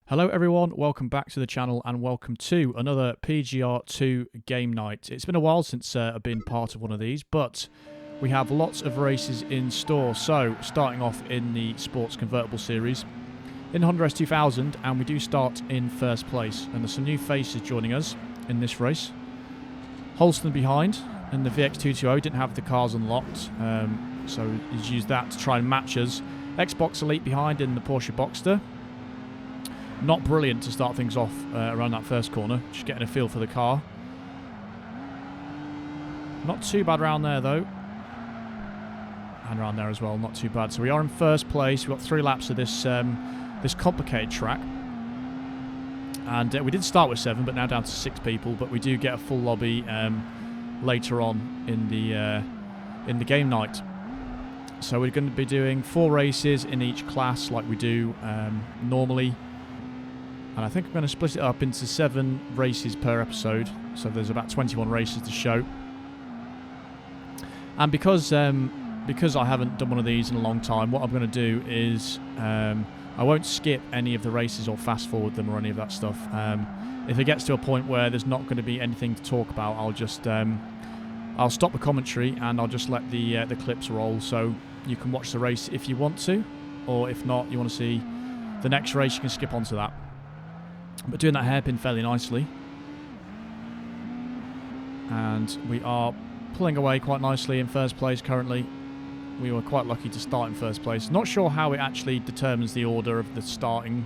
Hello everyone, welcome back to the channel and welcome to another PGR2 game night. It's been a while since I've been part of one of these, but we have lots of races in store. So, starting off in the Sports Convertible series, in Honda S2000, and we do start in first place. And there's some new faces joining us in this race. Holston behind, and the VX220 didn't have the cars unlocked, so he's used that to try and match us. Xbox Elite behind in the Porsche Boxster. Not brilliant to start things off around that first corner. Just getting a feel for the car. Not too bad around there though. And around there as well, not too bad. So we are in first place. We've got 3 laps of this this complicated track. And we did start with 7, but now down to 6 people. But we do get a full lobby later on in the game night. So we're going to be doing 4 races in each class like we do normally. And I think I'm going to split it up into 7 races per episode. So there's about 21 races to show. And because I haven't done one of these in a long time, what I'm going to do is I won't skip any of the races or fast forward them or any of that stuff. If it gets to a point where there's not going to be anything to talk about, I'll just I'll stop the commentary and I'll just let the clips roll. So you can watch the race if you want to, or if not, you want to see the next race, you can skip onto that. But doing that hairpin fairly nicely. And we are pulling away quite nicely in first place currently. We were quite lucky to start in first place. Not sure how it actually determines the order of the starting,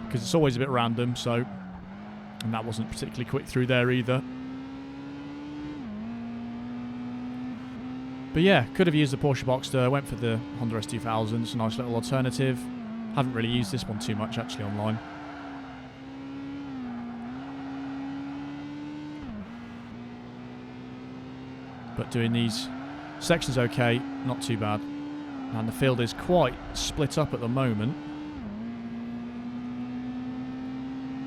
because it's always a bit random, so... And that wasn't particularly quick through there either. But yeah, could have used the Porsche Boxster. Went for the Honda S2000. It's a nice little alternative. Haven't really used this one too much actually online. But doing these sections okay, not too bad. And the field is quite split up at the moment.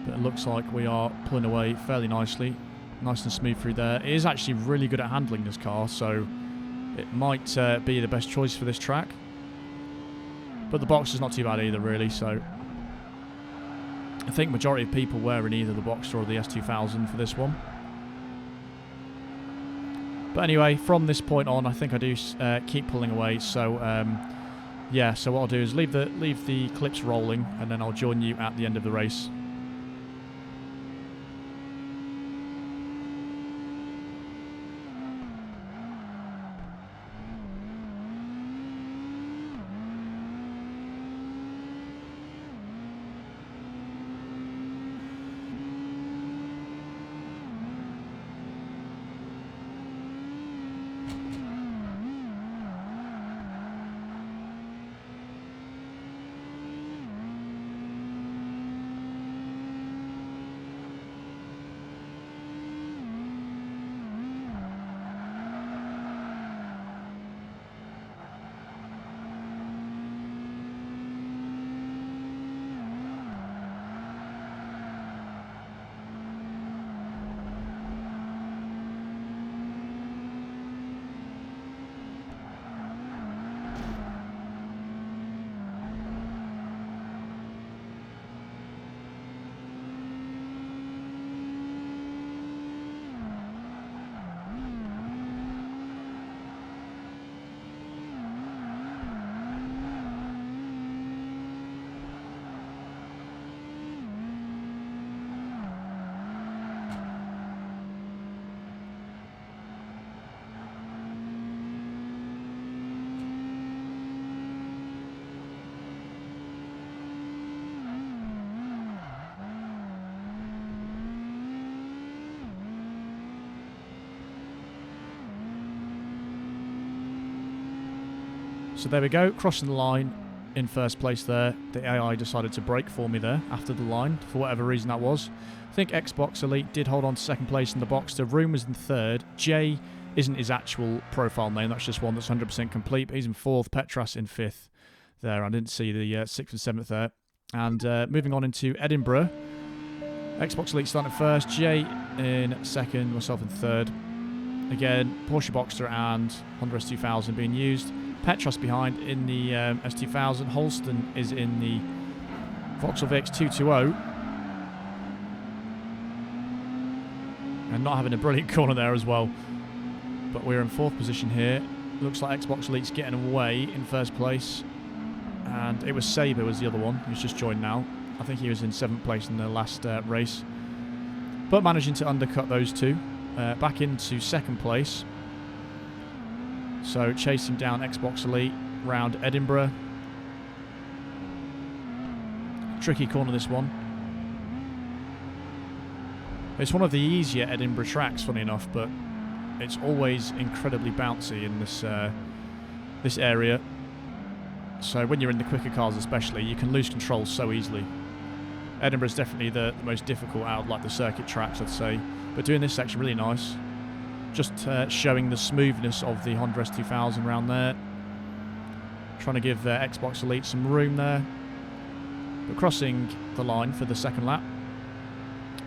But it looks like we are pulling away fairly nicely. Nice and smooth through there. It is actually really good at handling this car, so it might be the best choice for this track. But the Boxster's not too bad either, really, so... I think majority of people were in either the Boxster or the S2000 for this one. But anyway, from this point on, I think I do keep pulling away. So, yeah. So what I'll do is leave the clips rolling, and then I'll join you at the end of the race. So there we go, crossing the line in first place there. The AI decided to brake for me there after the line, for whatever reason that was. I think Xbox Elite did hold on to second place in the Boxster. Room was in third. Jay isn't his actual profile name, that's just one that's 100% complete. But he's in fourth, Petras in fifth there. I didn't see the 6th and 7th there. And moving on into Edinburgh. Xbox Elite starting first, Jay in second, myself in third. Again, Porsche Boxster and Honda S2000 being used. Petras behind in the S2000. Holston is in the Vauxhall VX 220. And not having a brilliant corner there as well. But we're in 4th position here. Looks like Xbox Elite's getting away in 1st place. And it was Sabre was the other one, who's just joined now. I think he was in 7th place in the last race. But managing to undercut those two. Back into 2nd place. So chasing down Xbox Elite round Edinburgh. Tricky corner, this one. It's one of the easier Edinburgh tracks, funny enough, but it's always incredibly bouncy in this this area. So when you're in the quicker cars especially, you can lose control so easily. Edinburgh is definitely the most difficult out of like the circuit tracks, I'd say. But doing this section really nice. Just showing the smoothness of the Honda S2000 around there. Trying to give Xbox Elite some room there. But crossing the line for the 2nd lap.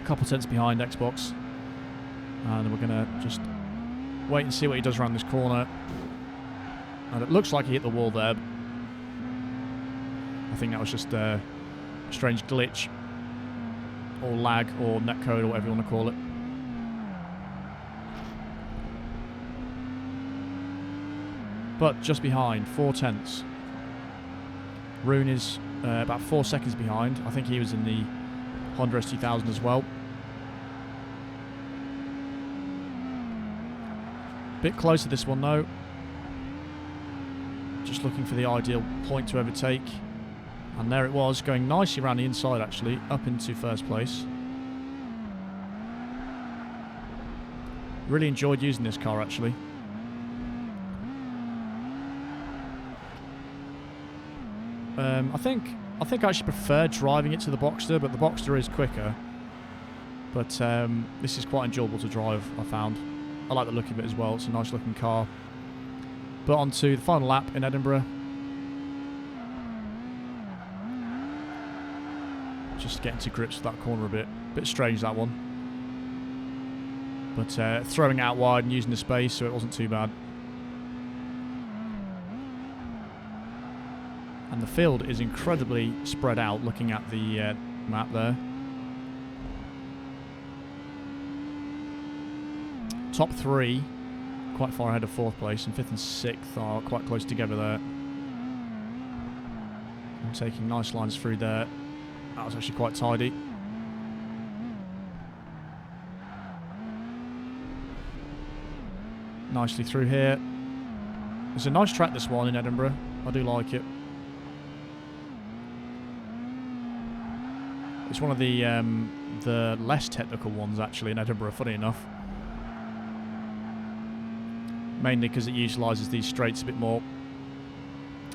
A couple tenths behind Xbox. And we're going to just wait and see what he does around this corner. And it looks like he hit the wall there. I think that was just a strange glitch. Or lag, or netcode, or whatever you want to call it. But just behind, 4 tenths. Rune is about 4 seconds behind. I think he was in the Honda S2000 as well. Bit closer this one though. Just looking for the ideal point to overtake. And there it was, going nicely around the inside actually, up into 1st place. Really enjoyed using this car actually. I think I actually prefer driving it to the Boxster, but the Boxster is quicker. But this is quite enjoyable to drive, I found. I like the look of it as well, it's a nice looking car. But on to the final lap in Edinburgh. Just getting to grips with that corner a bit. Bit strange, that one. But throwing it out wide and using the space, so it wasn't too bad. And the field is incredibly spread out, looking at the map there. Top 3, quite far ahead of 4th place, and 5th and 6th are quite close together there. I'm taking nice lines through there. That was actually quite tidy. Nicely through here. It's a nice track, this one in Edinburgh. I do like it. It's one of the less technical ones actually in Edinburgh, funny enough. Mainly because it utilises these straights a bit more.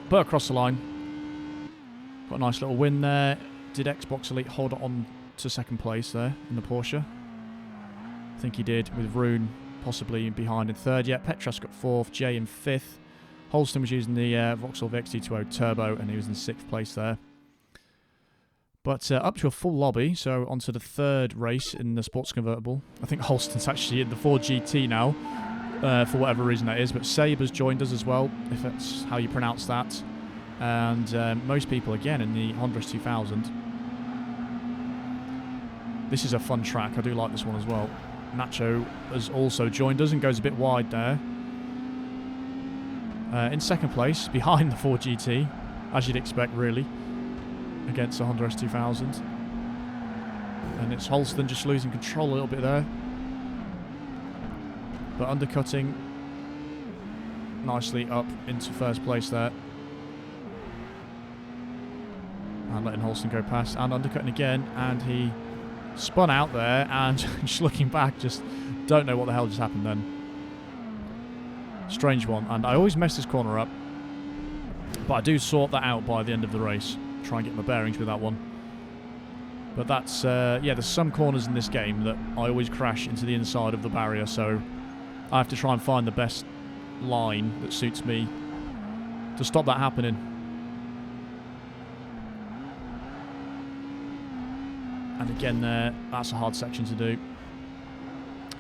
But across the line. Got a nice little win there. Did Xbox Elite hold on to 2nd place there in the Porsche? I think he did, with Rune possibly behind in 3rd. Yeah, Petras got 4th, Jay in 5th. Holston was using the Vauxhall VX 220 Turbo, and he was in 6th place there. But up to a full lobby, so onto the 3rd race in the Sports Convertible. I think Holston's actually in the 4GT now, for whatever reason that is. But Sabre's joined us as well, if that's how you pronounce that. And most people, again, in the Honda S2000. This is a fun track. I do like this one as well. Nacho has also joined us and goes a bit wide there. In 2nd place, behind the 4GT, as you'd expect, really, against the Honda S2000. And it's Holston just losing control a little bit there. But undercutting nicely up into 1st place there. And letting Holston go past. And undercutting again. And he spun out there. And just looking back, just don't know what the hell just happened then. Strange one. And I always mess this corner up. But I do sort that out by the end of the race. Try and get my bearings with that one. But that's, yeah, there's some corners in this game that I always crash into the inside of the barrier. So I have to try and find the best line that suits me to stop that happening. And again there, that's a hard section to do.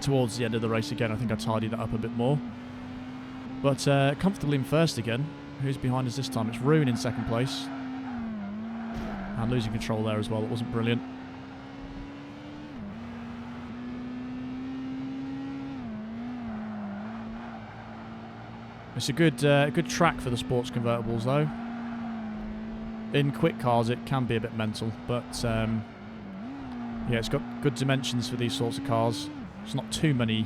Towards the end of the race again, I think I tidied that up a bit more. But comfortably in 1st again. Who's behind us this time? It's Rune in 2nd place. And losing control there as well. It wasn't brilliant. It's a good track for the sports convertibles, though. In quick cars, it can be a bit mental, but yeah, it's got good dimensions for these sorts of cars. There's not too many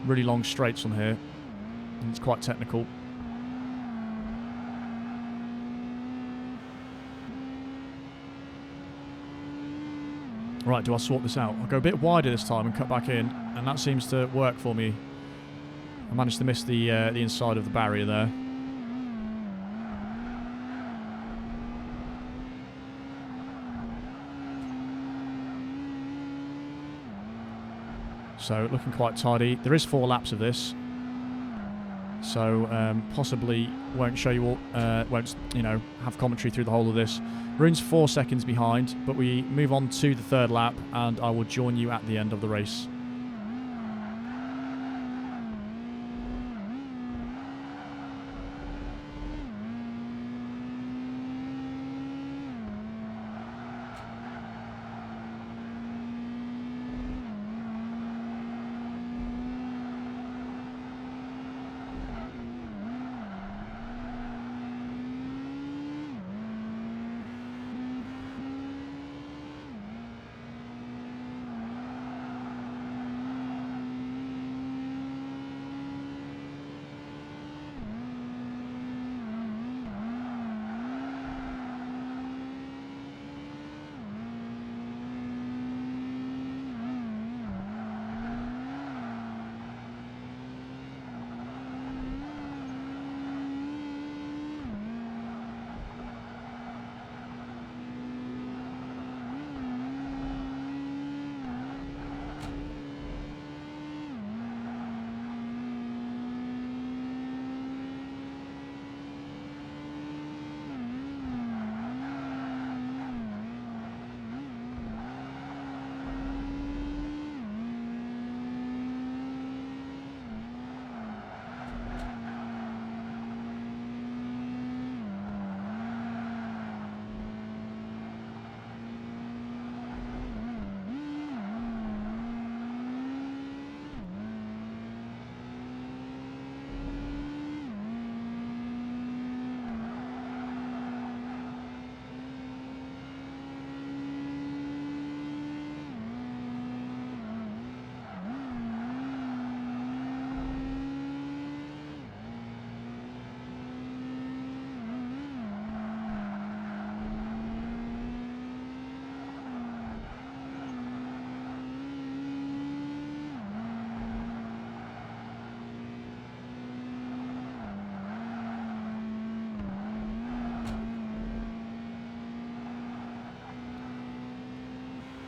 really long straights on here, and it's quite technical. Right, do I sort this out? I'll go a bit wider this time and cut back in, and that seems to work for me. I managed to miss the inside of the barrier there. So looking quite tidy. There is 4 laps of this, so possibly won't show you all. Won't have commentary through the whole of this. Rune's 4 seconds behind, but we move on to the 3rd lap, and I will join you at the end of the race.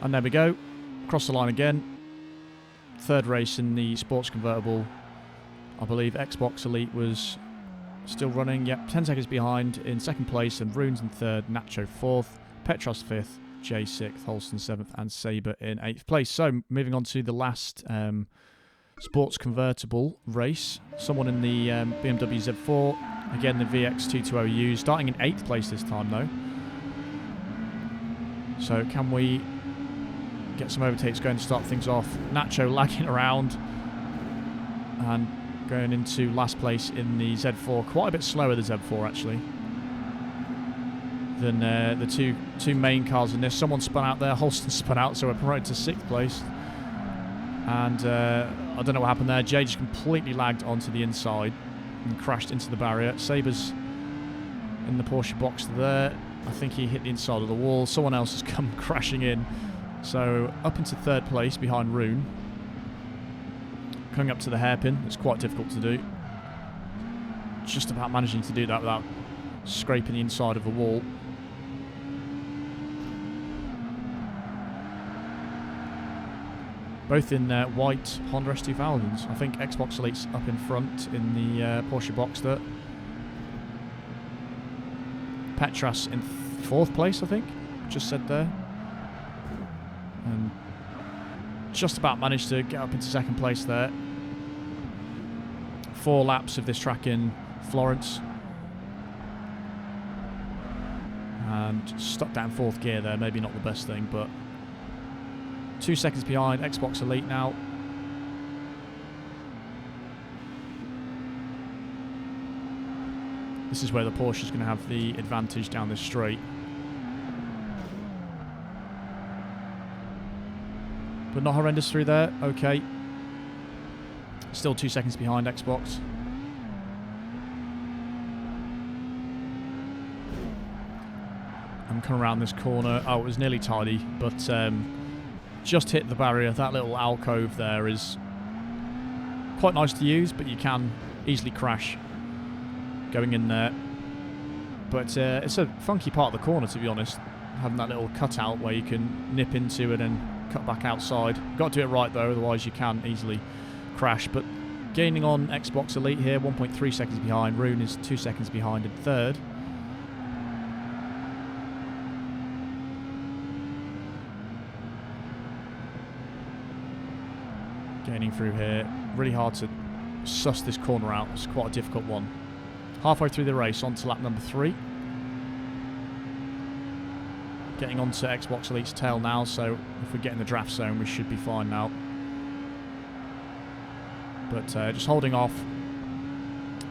And there we go. Across the line again. 3rd race in the sports convertible. I believe Xbox Elite was still running. Yep, 10 seconds behind in 2nd place, and Runes in 3rd, Nacho 4th, Petros 5th, Jay 6th, Holston 7th, and Sabre in 8th place. So moving on to the last sports convertible race. Someone in the BMW Z4. Again, the VX220U, starting in 8th place this time though. So can we get some overtakes going to start things off? Nacho lagging around and going into last place in the Z4. Quite a bit slower, the Z4 actually, than the two main cars in this. Someone spun out there, Holston spun out, so we're promoted to 6th place. And I don't know what happened there. Jay just completely lagged onto the inside and crashed into the barrier. Sabre's in the Porsche box there. I think he hit the inside of the wall. Someone else has come crashing in. So up into 3rd place behind Rune. Coming up to the hairpin. It's quite difficult to do. Just about managing to do that without scraping the inside of the wall. Both in white Honda S2000s. I think Xbox Elite's up in front in the Porsche Boxster. Petras in 4th place, I think. Just said there. And just about managed to get up into 2nd place there. 4 laps of this track in Florence. And stuck down 4th gear there, maybe not the best thing, but 2 seconds behind Xbox Elite now. This is where the Porsche's going to have the advantage down this straight. But not horrendous through there. Okay. Still 2 seconds behind Xbox. I'm coming around this corner. Oh, it was nearly tidy, but just hit the barrier. That little alcove there is quite nice to use, but you can easily crash going in there. But it's a funky part of the corner, to be honest, having that little cutout where you can nip into it and cut back outside. Got to do it right though, otherwise you can easily crash. But gaining on Xbox Elite here, 1.3 seconds behind. Rune is 2 seconds behind in 3rd. Gaining through here. Really hard to suss this corner out. It's quite a difficult one. Halfway through the race, on to lap number 3. Getting onto Xbox Elite's tail now, so if we get in the draft zone, we should be fine now. But just holding off.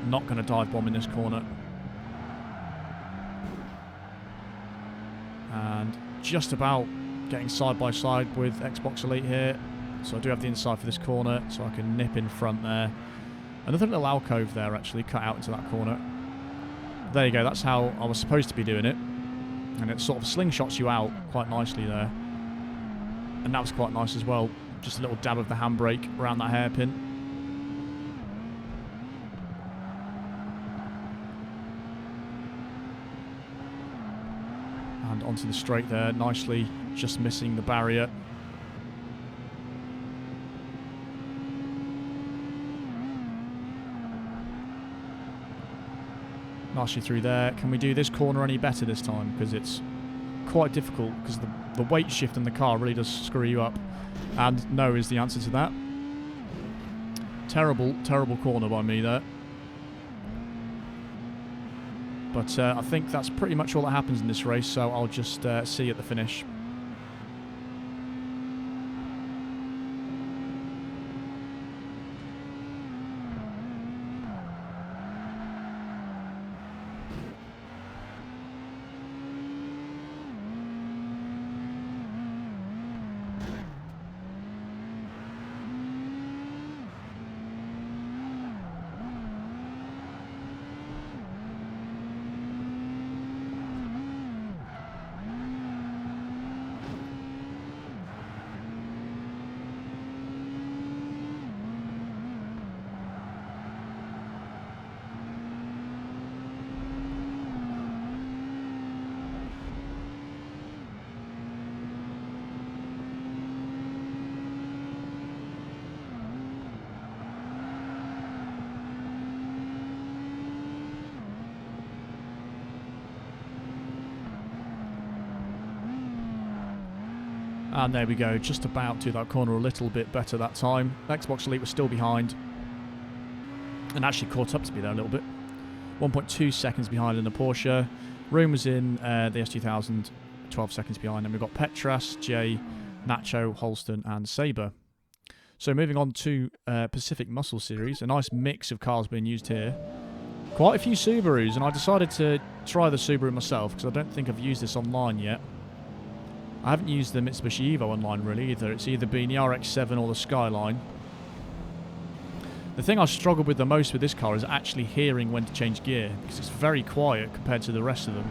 Not going to dive bomb in this corner. And just about getting side by side with Xbox Elite here. So I do have the inside for this corner, so I can nip in front there. Another little alcove there, actually, cut out into that corner. There you go, that's how I was supposed to be doing it. And it sort of slingshots you out quite nicely there. And that was quite nice as well. Just a little dab of the handbrake around that hairpin. And onto the straight there, nicely, just missing the barrier. Nicely through there. Can we do this corner any better this time? Because it's quite difficult, because the weight shift in the car really does screw you up. And no is the answer to that. Terrible, terrible corner by me there. But I think that's pretty much all that happens in this race, so I'll just see you at the finish. And there we go, just about to that corner a little bit better that time. Xbox Elite was still behind. And actually caught up to me there a little bit. 1.2 seconds behind in the Porsche. Rune was in the S2000, 12 seconds behind. And we've got Petras, Jay, Nacho, Holston and Sabre. So moving on to Pacific Muscle Series. A nice mix of cars being used here. Quite a few Subarus, and I decided to try the Subaru myself because I don't think I've used this online yet. I haven't used the Mitsubishi Evo online really either. It's either been the RX-7 or the Skyline. The thing I struggled with the most with this car is actually hearing when to change gear, because it's very quiet compared to the rest of them.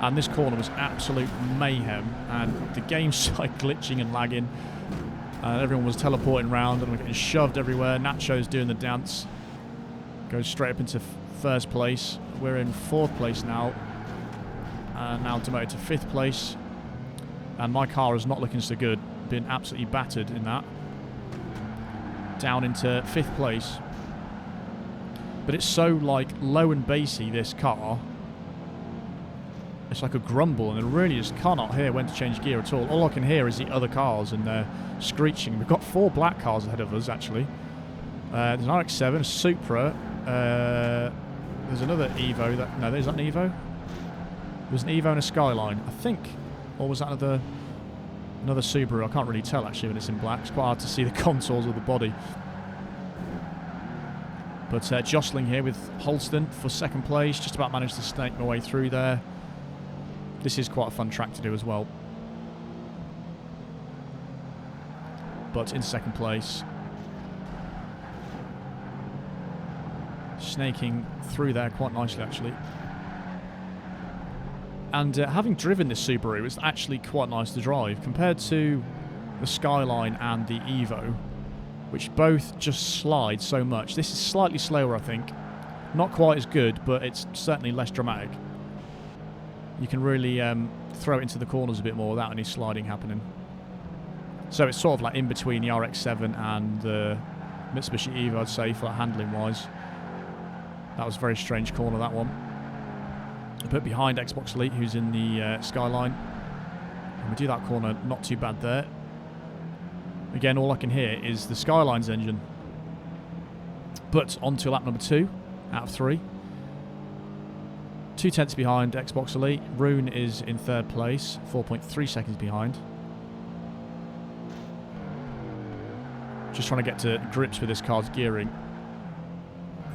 And this corner was absolute mayhem, and the game started glitching and lagging. Everyone was teleporting around and we're getting shoved everywhere. Nacho's doing the dance. Goes straight up into first place. We're in 4th place now. Now demoted to 5th place. And my car is not looking so good. Been absolutely battered in that. Down into 5th place. But it's so like low and bassy, this car. It's like a grumble, and I really just cannot hear when to change gear at all. All I can hear is the other cars and they're screeching. We've got 4 black cars ahead of us actually. There's an RX-7, a Supra. There's another Evo. No, there's not an Evo. was an Evo and a Skyline, I think. Or was that another Subaru? I can't really tell actually when it's in black. It's quite hard to see the contours of the body. But jostling here with Holston for second place. Just about managed to snake my way through there. This is quite a fun track to do as well. But in second place. Snaking through there quite nicely actually. And having driven this Subaru, it's actually quite nice to drive compared to the Skyline and the Evo, which both just slide so much. This is slightly slower, I think. Not quite as good, but it's certainly less dramatic. You can really throw it into the corners a bit more without any sliding happening. So it's sort of like in between the RX-7 and the Mitsubishi Evo, I'd say, for handling-wise. That was a very strange corner, that one. A bit behind Xbox Elite, who's in the Skyline. And we do that corner, not too bad there. Again, all I can hear is the Skyline's engine. But on to lap number 2 out of 3. 2 tenths behind Xbox Elite. Rune is in third place, 4.3 seconds behind. Just trying to get to grips with this car's gearing.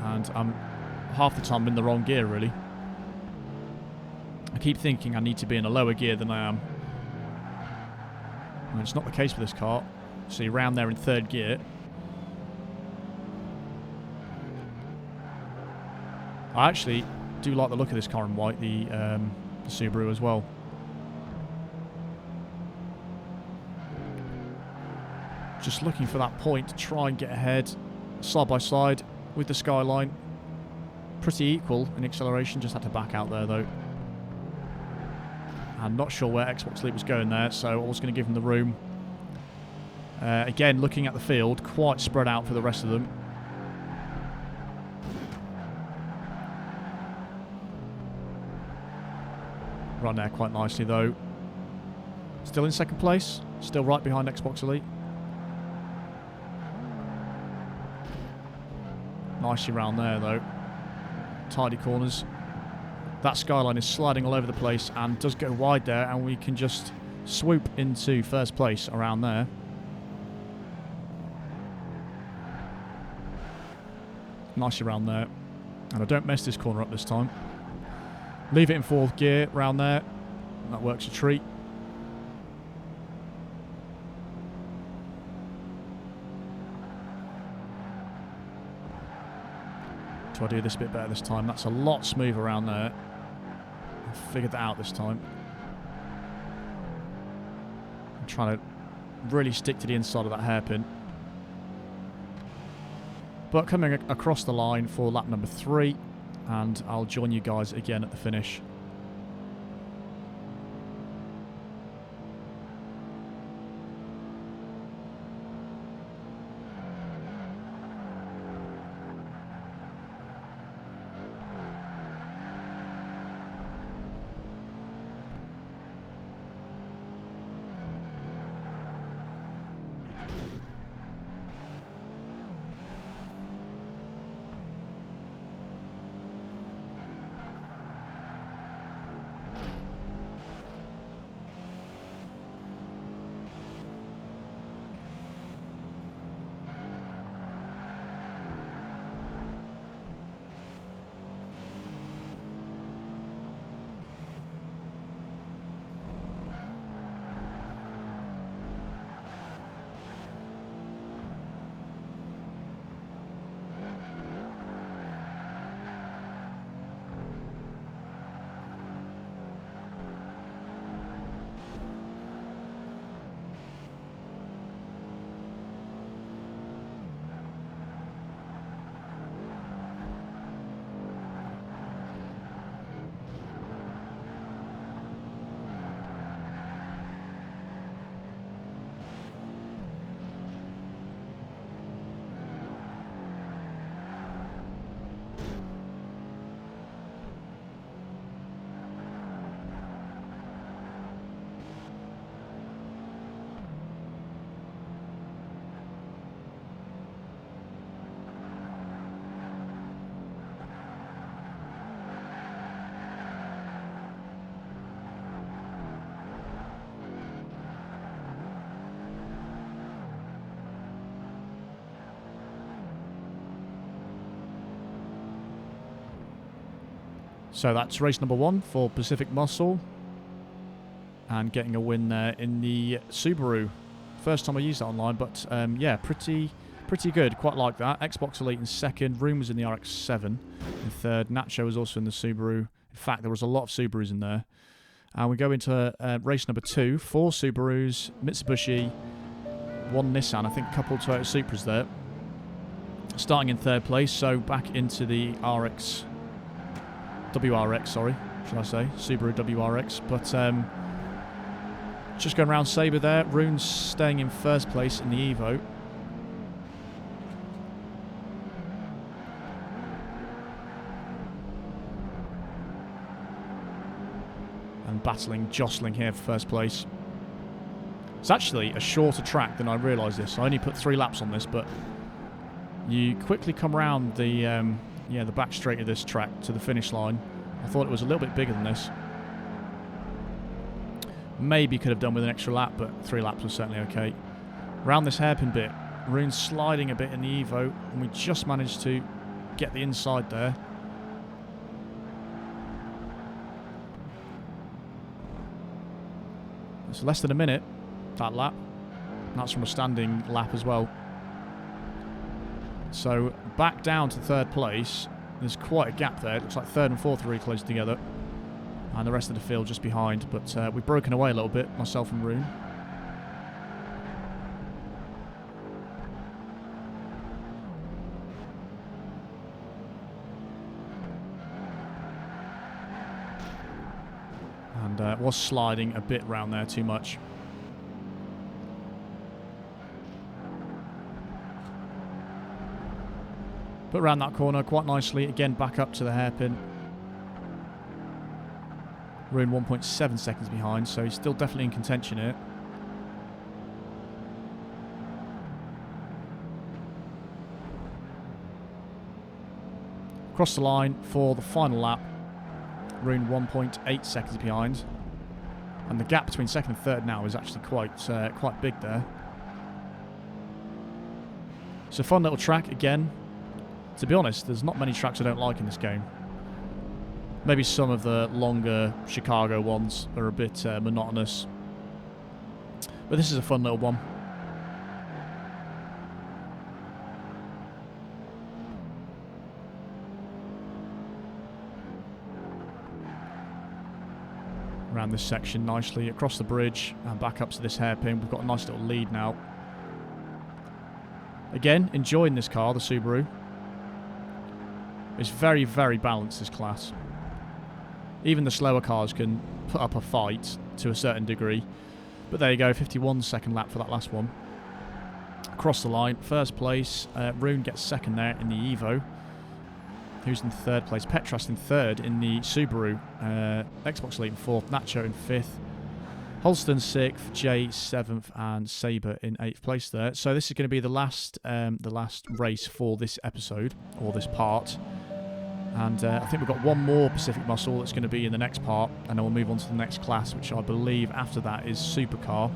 And I'm half the time in the wrong gear, really. I keep thinking I need to be in a lower gear than I am. And it's not the case with this car. So you're around there in third gear. I actually do like the look of this car in white, the Subaru as well. Just looking for that point to try and get ahead side by side with the Skyline. Pretty equal in acceleration, just had to back out there though. I'm not sure where Xbox Elite was going there, so I was going to give them the room. Again, looking at the field, quite spread out for the rest of them. Run there quite nicely though. Still in second place, still right behind Xbox Elite. Nicely round there though. Tidy corners. That Skyline is sliding all over the place and does go wide there, and we can just swoop into first place around there. Nicely round there. And I don't mess this corner up this time. Leave it in fourth gear round there. That works a treat. Do I do this a bit better this time? That's a lot smoother around there. I figured that out this time. I'm trying to really stick to the inside of that hairpin. But coming across the line for lap number 3, and I'll join you guys again at the finish. So that's race number 1 for Pacific Muscle. And getting a win there in the Subaru. First time I used that online, but yeah, pretty good. Quite like that. Xbox Elite in second. Room was in the RX-7 in third. Nacho was also in the Subaru. In fact, there was a lot of Subarus in there. And we go into race number 2. 4 Subarus, Mitsubishi, 1 Nissan. I think a couple of Toyota Supras there. Starting in third place, so back into the WRX, sorry, should I say. Subaru WRX. But just going around Sabre there. Rune's staying in first place in the Evo. And battling, jostling here for first place. It's actually a shorter track than I realised this. I only put 3 laps on this, but you quickly come around the the back straight of this track to the finish line. I thought it was a little bit bigger than this. Maybe could have done with an extra lap, but 3 laps was certainly okay. Around this hairpin bit, Rune's sliding a bit in the Evo, and we just managed to get the inside there. It's less than a minute, that lap. And that's from a standing lap as well. So back down to third place. There's quite a gap there. It looks like third and fourth are really close together. And the rest of the field just behind. But we've broken away a little bit, myself and Rune. And was sliding a bit round there too much. But around that corner quite nicely. Again, back up to the hairpin. Rune 1.7 seconds behind, so he's still definitely in contention here. Across the line for the final lap. Rune 1.8 seconds behind. And the gap between second and third now is actually quite big there. It's a fun little track again. To be honest, there's not many tracks I don't like in this game. Maybe some of the longer Chicago ones are a bit monotonous. But this is a fun little one. Around this section nicely, across the bridge and back up to this hairpin. We've got a nice little lead now. Again, enjoying this car, the Subaru. It's very, very balanced, this class. Even the slower cars can put up a fight to a certain degree. But there you go, 51 second lap for that last one. Across the line, first place. Rune gets second there in the Evo. Who's in third place? Petras in third in the Subaru. Xbox Elite in fourth. Nacho in fifth. Holston sixth. Jay seventh. And Sabre in eighth place there. So this is going to be the last race for this episode, or this part. And I think we've got one more Pacific Muscle that's going to be in the next part, and then we'll move on to the next class, which I believe after that is Supercar.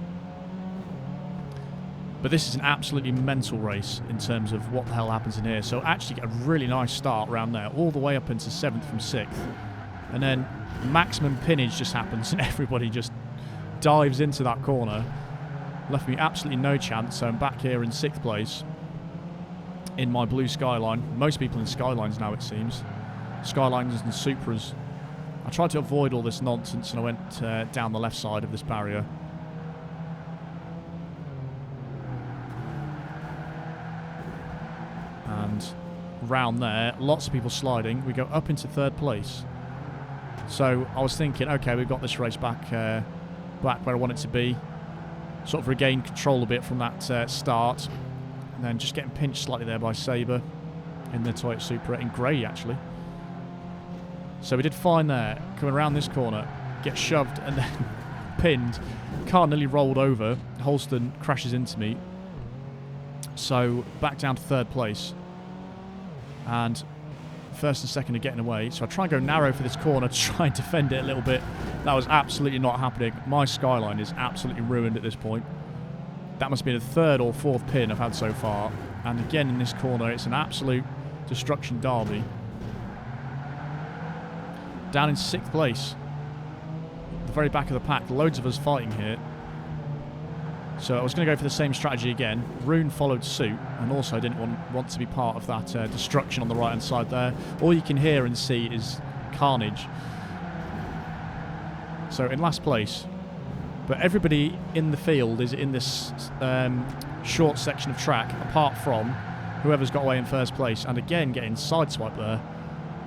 But this is an absolutely mental race in terms of what the hell happens in here. So actually get a really nice start around there, all the way up into 7th from 6th. And then maximum pinnage just happens, and everybody just dives into that corner. Left me absolutely no chance, so I'm back here in 6th place in my blue Skyline. Most people in Skylines now, it seems. Skylines and Supras. I tried to avoid all this nonsense and I went down the left side of this barrier. And round there, lots of people sliding. We go up into 3rd place. So I was thinking, okay, we've got this race back where I want it to be. Sort of regain control a bit from that start. And then just getting pinched slightly there by Sabre in the Toyota Supra, in grey actually. So we did fine there. Coming around this corner, get shoved and then pinned. Car nearly rolled over. Holston crashes into me. So back down to 3rd place. And first and second are getting away. So I try and go narrow for this corner to try and defend it a little bit. That was absolutely not happening. My Skyline is absolutely ruined at this point. That must be the 3rd or 4th pin I've had so far. And again in this corner, it's an absolute destruction derby. down in 6th place. The very back of the pack. Loads of us fighting here. So I was going to go for the same strategy again. Rune followed suit and also didn't want to be part of that destruction on the right-hand side there. All you can hear and see is carnage. So in last place. But everybody in the field is in this short section of track, apart from whoever's got away in first place. And again, getting sideswiped there.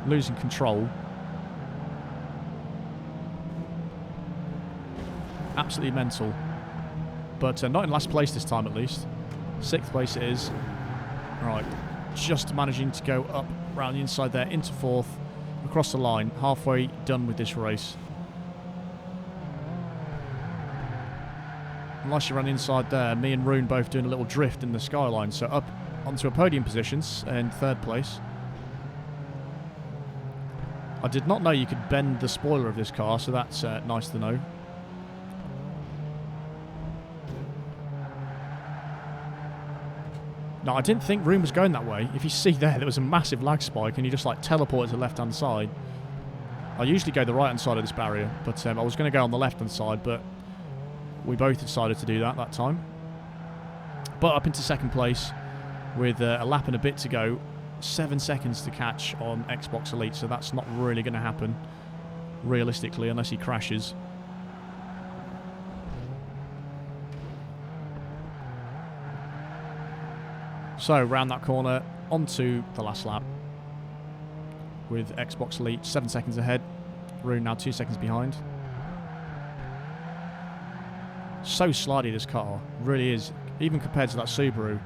Losing control. Absolutely mental. But not in last place this time, at least. 6th place it is. Right, just managing to go up around the inside there, into 4th, across the line, halfway done with this race. Unless you run inside there, me and Rune both doing a little drift in the skyline, so up onto a podium positions in 3rd place. I did not know you could bend the spoiler of this car, so that's nice to know. No, I didn't think Rune was going that way. If you see there was a massive lag spike and you just like teleport to the left-hand side. I usually go the right-hand side of this barrier, but I was going to go on the left-hand side, but we both decided to do that time. But up into 2nd place with a lap and a bit to go. 7 seconds to catch on Xbox Elite, so that's not really going to happen realistically unless he crashes. So, round that corner, onto the last lap with Xbox Elite 7 seconds ahead. Rune now 2 seconds behind. So slidey this car, really is, even compared to that Subaru.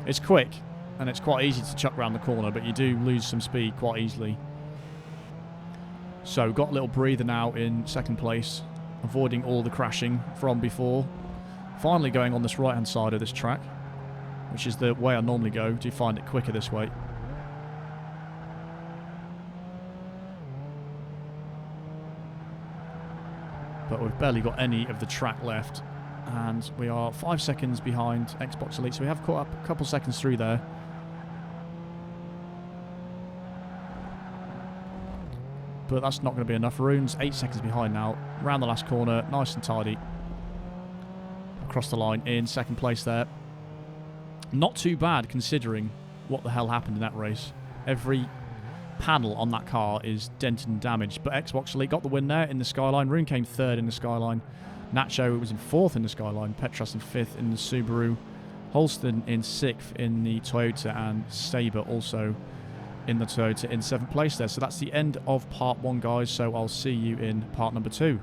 It's quick, and it's quite easy to chuck round the corner, but you do lose some speed quite easily. So, got a little breather now in 2nd place, avoiding all the crashing from before. Finally going on this right-hand side of this track, which is the way I normally go. Do find it quicker this way. But we've barely got any of the track left. And we are 5 seconds behind Xbox Elite. So we have caught up a couple seconds through there. But that's not going to be enough. Rune's 8 seconds behind now. Round the last corner. Nice and tidy. Across the line in 2nd place there. Not too bad considering what the hell happened in that race. Every panel on that car is dented and damaged. But Xbox Elite got the win there in the Skyline. Rune came 3rd in the Skyline. Nacho was in 4th in the Skyline. Petras in 5th in the Subaru. Holston in 6th in the Toyota. And Sabre also in the Toyota in 7th place there. So that's the end of part 1, guys. So I'll see you in part number 2.